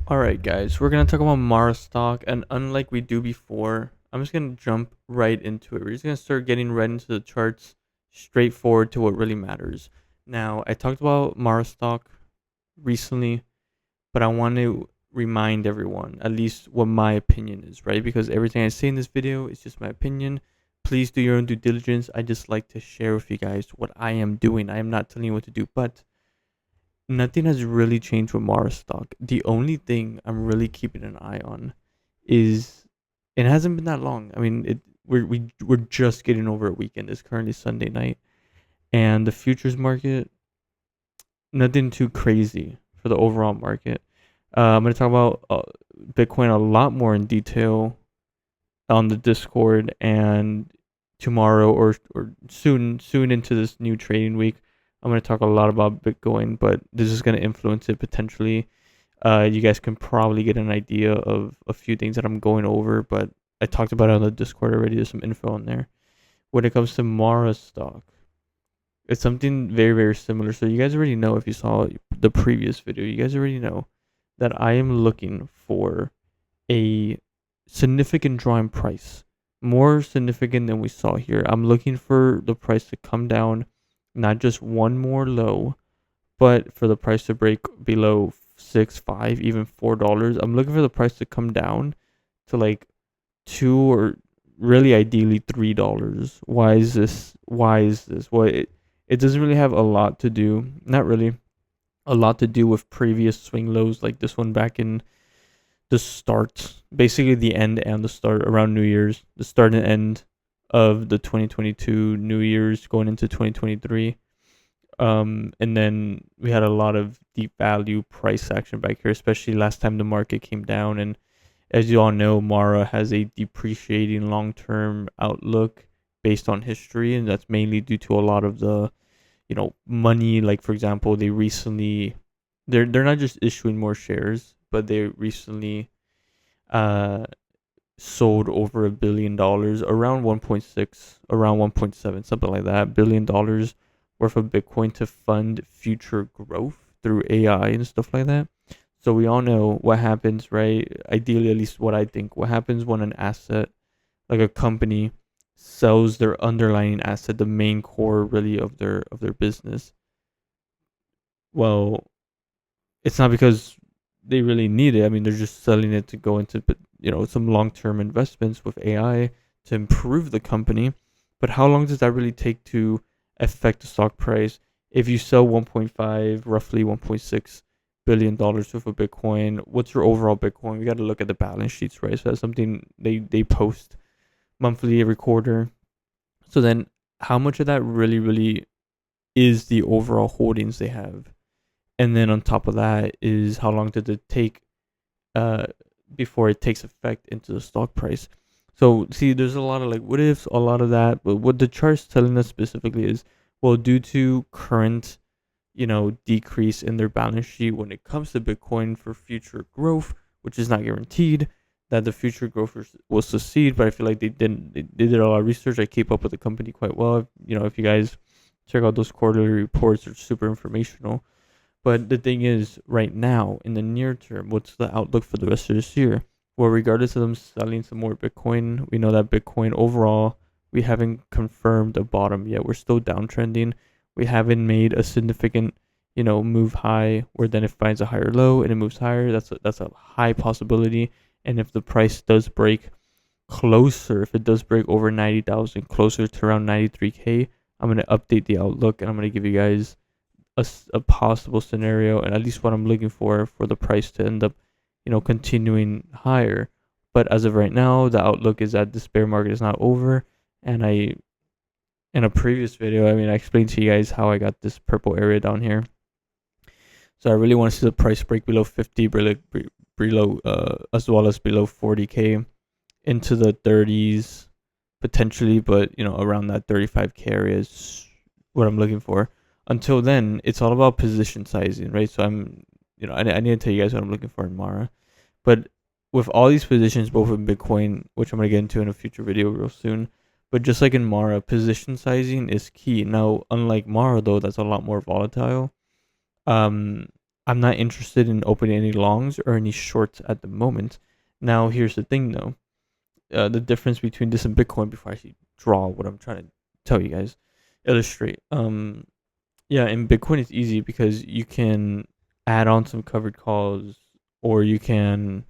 Alright guys, we're gonna talk about Mara stock, and unlike we do before, I'm just gonna jump right into it. We're just gonna start getting right into the charts, straightforward to what really matters. Now, I talked about Mara stock recently, but I want to remind everyone, at least what my opinion is, right? Because everything I say in this video is just my opinion. Please do your own due diligence. I just like to share with you guys what I am doing. I am not telling you what to do, but nothing has really changed with Mars stock. The only thing I'm really keeping an eye on is it hasn't been that long. I mean, we're just getting over a weekend. It's currently Sunday night, and the futures market, nothing too crazy for the overall market. I'm gonna talk about Bitcoin a lot more in detail on the Discord, and tomorrow or soon into this new trading week, I'm gonna talk a lot about Bitcoin, but this is gonna influence it potentially. You guys can probably get an idea of a few things that I'm going over, but I talked about it on the Discord already. There's some info on there. When it comes to Mara stock, it's something very, very similar. So you guys already know, if you saw the previous video, you guys already know that I am looking for a significant draw in price, more significant than we saw here. I'm looking for the price to come down, not just one more low, but for the price to break below 6, 5, even $4. I'm looking for the price to come down to like 2 or really ideally $3. Why is this? Why is this? Well, it doesn't really have a lot to do, not really a lot to do with previous swing lows like this one back in the start, basically the end and the start around New Year's, the start and end of the 2022 New Year's going into 2023. And then we had a lot of deep value price action back here, especially last time the market came down. And as you all know, Mara has a depreciating long term outlook based on history, and that's mainly due to a lot of the money. Like, for example, they're not just issuing more shares, but they recently uh sold over $1 billion, around 1.6, around 1.7, something like that, $1 billion worth of Bitcoin to fund future growth through AI and stuff like that. So we all know what happens, right? Ideally, at least what I think, what happens when an asset, like a company, sells their underlying asset, the main core really of their business. Well, it's not because they really need it. I mean, they're just selling it to go into some long-term investments with AI to improve the company. But how long does that really take to affect the stock price? If you sell 1.5, roughly 1.6 billion dollars worth of Bitcoin, what's your overall Bitcoin? We got to look at the balance sheets, right? So that's something they post monthly, every quarter. So then, how much of that really is the overall holdings they have? And then on top of that is how long did it take uh before it takes effect into the stock price. So see, there's a lot of like what ifs, a lot of that, but what the chart's telling us specifically is, well, due to current decrease in their balance sheet when it comes to Bitcoin for future growth, which is not guaranteed that the future growth will succeed. But I feel like they did a lot of research. I keep up with the company quite well. If you guys check out those quarterly reports, they're super informational. But the thing is, right now, in the near term, what's the outlook for the rest of this year? Well, regardless of them selling some more Bitcoin, we know that Bitcoin overall, we haven't confirmed a bottom yet. We're still downtrending. We haven't made a significant, move high where then it finds a higher low and it moves higher. That's a high possibility. And if the price does break closer, if it does break over 90,000, closer to around 93K, I'm going to update the outlook and I'm going to give you guys a possible scenario, and at least what I'm looking for the price to end up, continuing higher. But as of right now, the outlook is that this bear market is not over. And in a previous video, I mean, I explained to you guys how I got this purple area down here. So I really want to see the price break below 50, below, as well as below 40K, into the 30s potentially, but around that 35K area is what I'm looking for. Until then, it's all about position sizing, right? So I need to tell you guys what I'm looking for in Mara. But with all these positions, both in Bitcoin, which I'm going to get into in a future video real soon, but just like in Mara, position sizing is key. Now, unlike Mara, though, that's a lot more volatile. Um, I'm not interested in opening any longs or any shorts at the moment. Now, here's the thing though. The difference between this and Bitcoin before I actually draw what I'm trying to tell you guys, illustrate. Yeah, in Bitcoin it's easy because you can add on some covered calls, or you can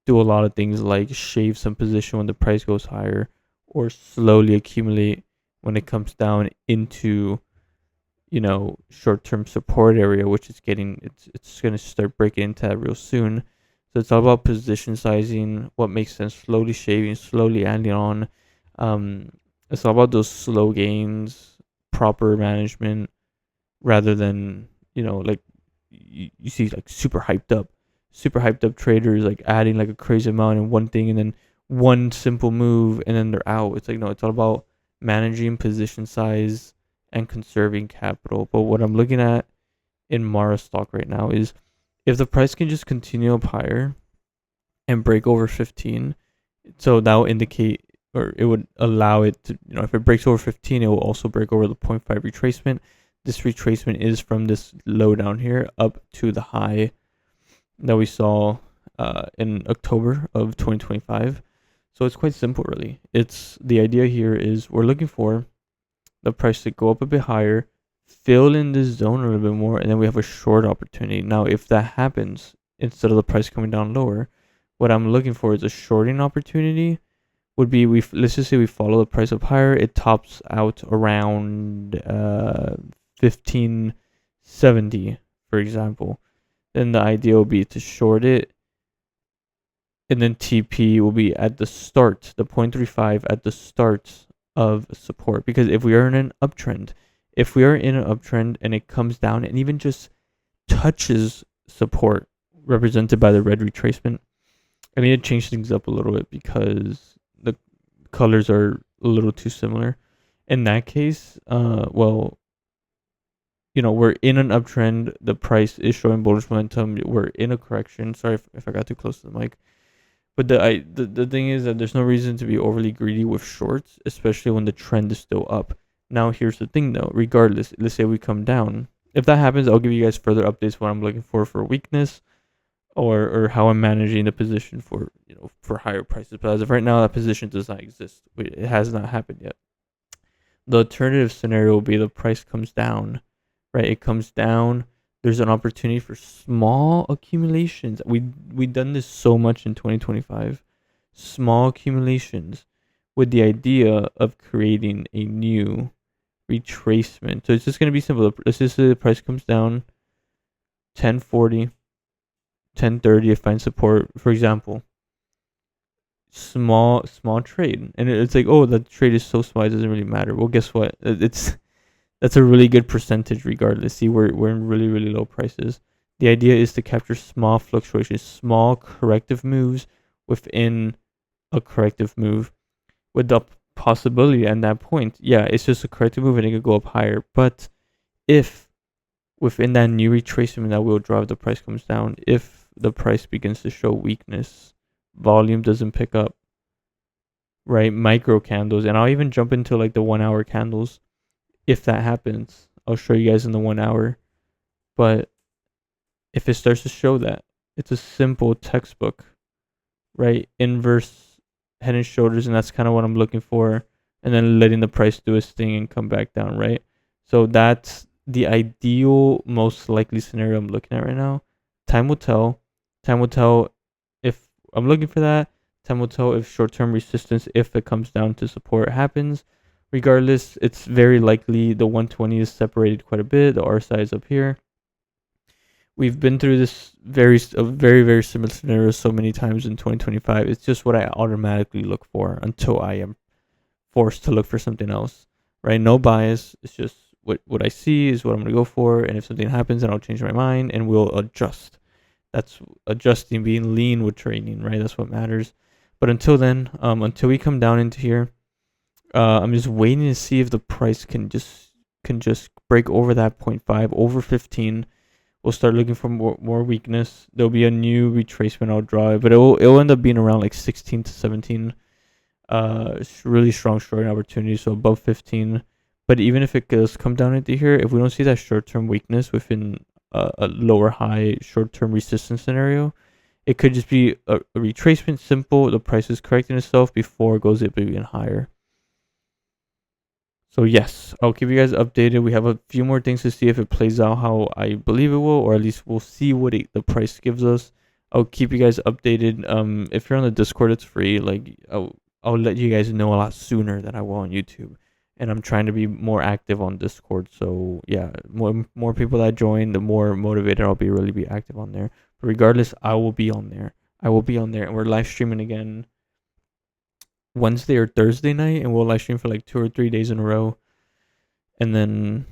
do a lot of things like shave some position when the price goes higher, or slowly accumulate when it comes down into, short-term support area, which is it's going to start breaking into that real soon. So it's all about position sizing, what makes sense, slowly shaving, slowly adding on. um it's all about those slow gains, proper management, rather than, like, you see like super hyped up traders like adding like a crazy amount in one thing, and then one simple move and then they're out. It's like, no, it's all about managing position size and conserving capital. But what I'm looking at in Mara stock right now is, if the price can just continue up higher and break over 15, so that will indicate, or it would allow it to, if it breaks over 15, it will also break over the point 0.5 retracement. This retracement is from this low down here up to the high that we saw in October of 2025. So it's quite simple, really. It's the idea here is we're looking for the price to go up a bit higher, fill in this zone a little bit more, and then we have a short opportunity. Now, if that happens, instead of the price coming down lower, what I'm looking for is a shorting opportunity. Would be, let's just say we follow the price up higher, it tops out around 1570, for example. Then the idea will be to short it, and then TP will be at the start, the 0.35 at the start of support. Because if we are in an uptrend, and it comes down and even just touches support represented by the red retracement, I need to change things up a little bit because the colors are a little too similar. In that case, we're in an uptrend. The price is showing bullish momentum. We're in a correction. Sorry if I got too close to the mic. But the thing is that there's no reason to be overly greedy with shorts, especially when the trend is still up. Now, here's the thing though. Regardless, let's say we come down. If that happens, I'll give you guys further updates what I'm looking for weakness, or how I'm managing the position for higher prices. But as of right now, that position does not exist. It has not happened yet. The alternative scenario will be the price comes down, right? It comes down. There's an opportunity for small accumulations. We done this so much in 2025. Small accumulations with the idea of creating a new retracement. So it's just gonna be simple. Let's just say the price comes down 1040, 1030. It finds support, for example. Small trade, and it's like, oh, the trade is so small, it doesn't really matter. Well, guess what? That's a really good percentage regardless. See, we're in really, really low prices. The idea is to capture small fluctuations, small corrective moves within a corrective move, with the possibility at that point, yeah, it's just a corrective move and it could go up higher. But if within that new retracement that will drive the price comes down, if the price begins to show weakness, volume doesn't pick up, right? Micro candles, and I'll even jump into like the 1 hour candles. If that happens, I'll show you guys in the 1 hour. But if it starts to show that, it's a simple textbook, right? Inverse head and shoulders, and that's kind of what I'm looking for. And then letting the price do its thing and come back down, right? So that's the ideal, most likely scenario I'm looking at right now. Time will tell. Time will tell if I'm looking for that. Time will tell if short-term resistance, if it comes down to support, happens. Regardless, it's very likely the 120 is separated quite a bit. The RSI is up here. We've been through this very very similar scenario so many times in 2025. It's just what I automatically look for until I am forced to look for something else, right? No bias. It's just what I see is what I'm gonna go for, and if something happens, then I'll change my mind and we'll adjust. That's adjusting, being lean with trading, right? That's what matters. But until then, until we come down into here, I'm just waiting to see if the price can just break over that 0.5, over 15. We'll start looking for more weakness. There'll be a new retracement I'll draw, but it'll end up being around like 16 to 17. Really strong short opportunity, so above 15. But even if it does come down into here, if we don't see that short-term weakness within a lower high short term resistance scenario. It could just be a retracement, simple. The price is correcting itself before it goes up even higher. So yes, I'll keep you guys updated. We have a few more things to see if it plays out how I believe it will, or at least we'll see what the price gives us. I'll keep you guys updated. If you're on the Discord, it's free. Like I'll let you guys know a lot sooner than I will on YouTube. And I'm trying to be more active on Discord. So yeah, more people that join, the more motivated I'll be really be active on there. But regardless, I will be on there. I will be on there, and we're live streaming again Wednesday or Thursday night, and we'll live stream for like 2 or 3 days in a row, and then,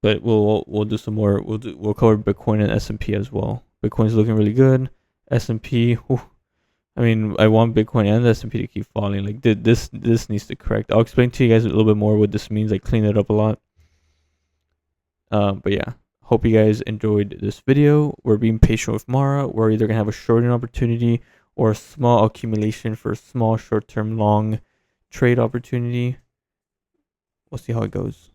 but we'll do some more. We'll cover Bitcoin and S&P as well. Bitcoin's looking really good. S&P, I mean, I want Bitcoin and the S&P to keep falling. Like this needs to correct. I'll explain to you guys a little bit more what this means. I cleaned it up a lot. But yeah, hope you guys enjoyed this video. We're being patient with Mara. We're either gonna have a shorting opportunity or a small accumulation for a small short-term long trade opportunity. We'll see how it goes.